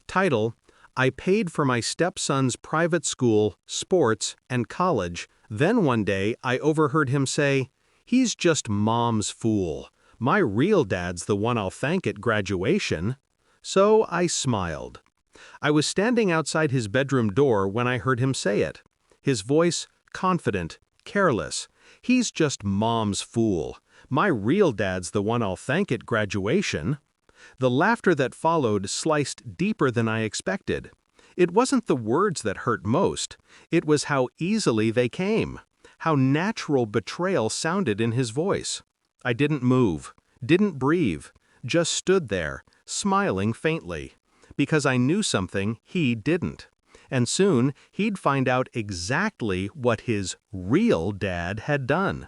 Title: I paid for my stepson's private school, sports, and college. Then one day I overheard him say, "He's just mom's fool. My real dad's the one I'll thank at graduation." So I smiled. I was standing outside his bedroom door when I heard him say it. His voice, confident, careless. "He's just mom's fool. My real dad's the one I'll thank at graduation." The laughter that followed sliced deeper than I expected. It wasn't the words that hurt most. It was how easily they came. How natural betrayal sounded in his voice. I didn't move, didn't breathe, just stood there, smiling faintly. Because I knew something he didn't. And soon he'd find out exactly what his real dad had done.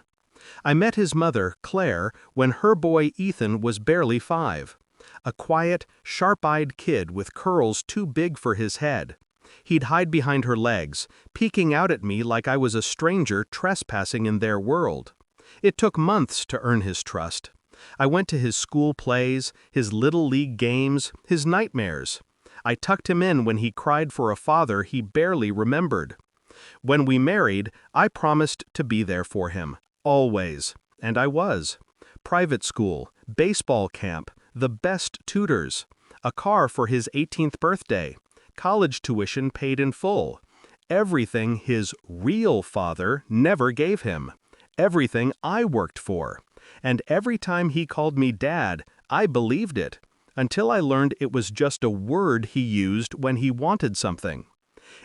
I met his mother, Claire, when her boy Ethan was barely 5. A quiet, sharp-eyed kid with curls too big for his head. He'd hide behind her legs, peeking out at me like I was a stranger trespassing in their world. It took months to earn his trust. I went to his school plays, his little league games, his nightmares. I tucked him in when he cried for a father he barely remembered. When we married, I promised to be there for him, always, and I was. Private school, baseball camp, the best tutors, a car for his 18th birthday, college tuition paid in full, everything his real father never gave him, everything I worked for. And every time he called me Dad, I believed it, until I learned it was just a word he used when he wanted something.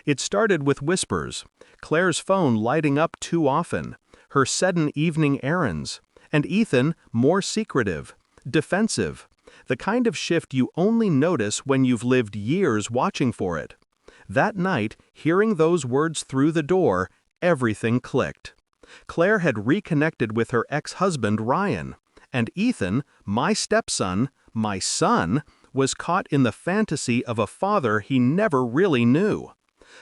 It started with whispers, Claire's phone lighting up too often, her sudden evening errands, and Ethan more secretive, defensive, the kind of shift you only notice when you've lived years watching for it. That night, hearing those words through the door, everything clicked. Claire had reconnected with her ex-husband Ryan, and Ethan, my stepson, my son, was caught in the fantasy of a father he never really knew.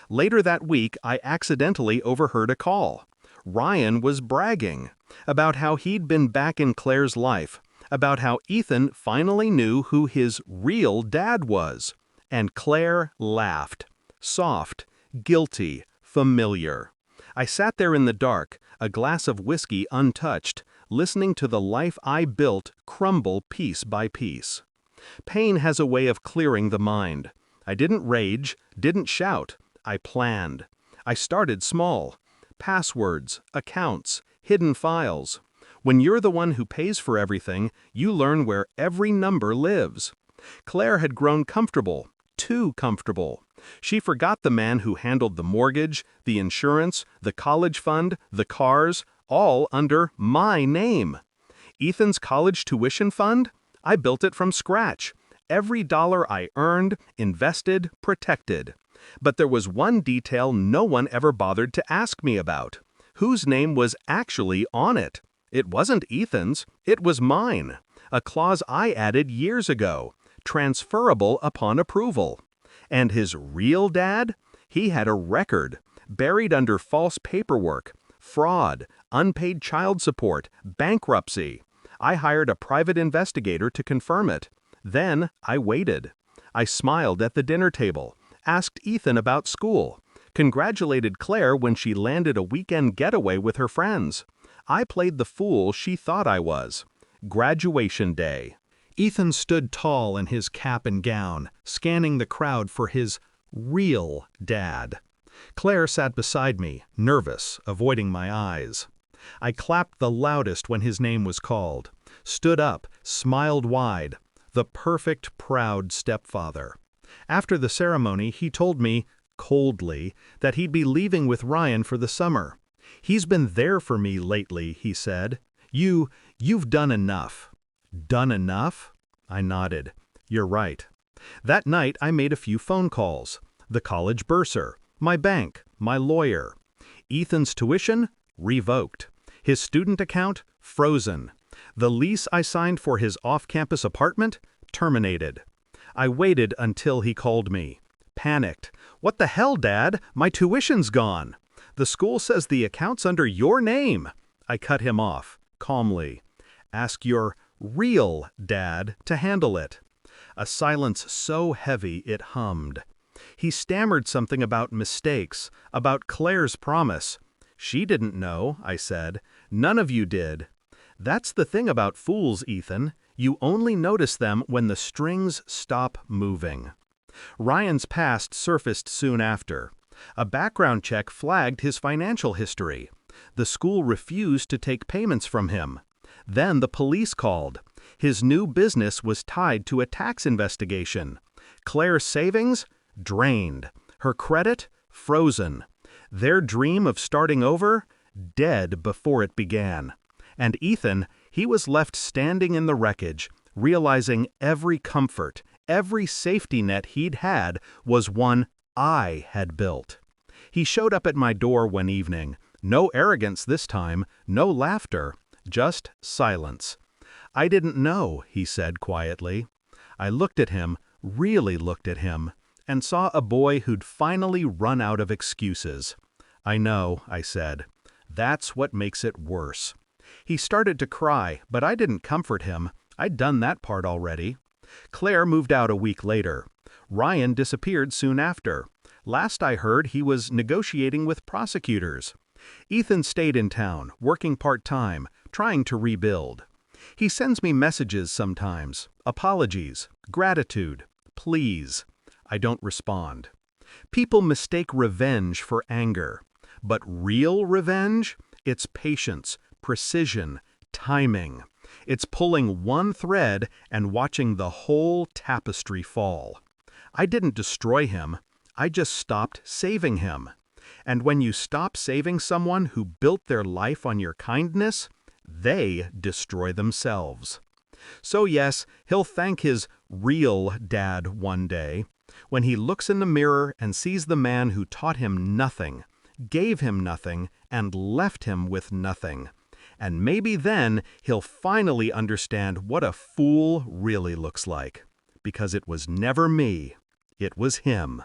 Later that week, I accidentally overheard a call. Ryan was bragging about how he'd been back in Claire's life, about how Ethan finally knew who his real dad was. And Claire laughed. Soft, guilty, familiar. I sat there in the dark, a glass of whiskey untouched, listening to the life I built crumble piece by piece. Pain has a way of clearing the mind. I didn't rage, didn't shout. I planned. I started small. Passwords, accounts, hidden files. When you're the one who pays for everything, you learn where every number lives. Claire had grown comfortable, too comfortable. She forgot the man who handled the mortgage, the insurance, the college fund, the cars, all under my name. Ethan's college tuition fund? I built it from scratch. Every dollar I earned, invested, protected. But there was one detail no one ever bothered to ask me about. Whose name was actually on it? It wasn't Ethan's, it was mine. A clause I added years ago, transferable upon approval. And his real dad? He had a record, buried under false paperwork, fraud, unpaid child support, bankruptcy. I hired a private investigator to confirm it. Then I waited. I smiled at the dinner table, asked Ethan about school, congratulated Claire when she landed a weekend getaway with her friends. I played the fool she thought I was. Graduation day. Ethan stood tall in his cap and gown, scanning the crowd for his real dad. Claire sat beside me, nervous, avoiding my eyes. I clapped the loudest when his name was called, stood up, smiled wide, the perfect, proud stepfather. After the ceremony, he told me, coldly, that he'd be leaving with Ryan for the summer. "He's been there for me lately," he said. You've done enough." "Done enough?" I nodded. "You're right." That night I made a few phone calls. The college bursar, my bank, my lawyer. Ethan's tuition? Revoked. His student account? Frozen. The lease I signed for his off-campus apartment? Terminated. I waited until he called me. Panicked. "What the hell, Dad? My tuition's gone." "The school says the account's under your name." I cut him off, calmly. "Ask your real dad to handle it." a silence so heavy it hummed. He stammered something about mistakes, about Claire's promise. "She didn't know," I said. "None of you did." "That's the thing about fools, Ethan. You only notice them when the strings stop moving." Ryan's past surfaced soon after. A background check flagged his financial history. The school refused to take payments from him. Then the police called. His new business was tied to a tax investigation. Claire's savings? Drained. Her credit? Frozen. Their dream of starting over? Dead before it began. And Ethan, he was left standing in the wreckage, realizing every comfort, every safety net he'd had was one I had built. He showed up at my door one evening. No arrogance this time, no laughter, just silence. "I didn't know," he said quietly. I looked at him, really looked at him, and saw a boy who'd finally run out of excuses. "I know," I said. "That's what makes it worse." He started to cry, but I didn't comfort him. I'd done that part already. Claire moved out a week later. Ryan disappeared soon after. Last I heard, he was negotiating with prosecutors. Ethan stayed in town, working part-time, trying to rebuild. He sends me messages sometimes, apologies, gratitude, please. I don't respond. People mistake revenge for anger. But real revenge? It's patience, precision, timing. It's pulling one thread and watching the whole tapestry fall. I didn't destroy him. I just stopped saving him. And when you stop saving someone who built their life on your kindness, they destroy themselves. So yes, he'll thank his real dad one day, when he looks in the mirror and sees the man who taught him nothing, gave him nothing, and left him with nothing. And maybe then he'll finally understand what a fool really looks like. Because it was never me, it was him.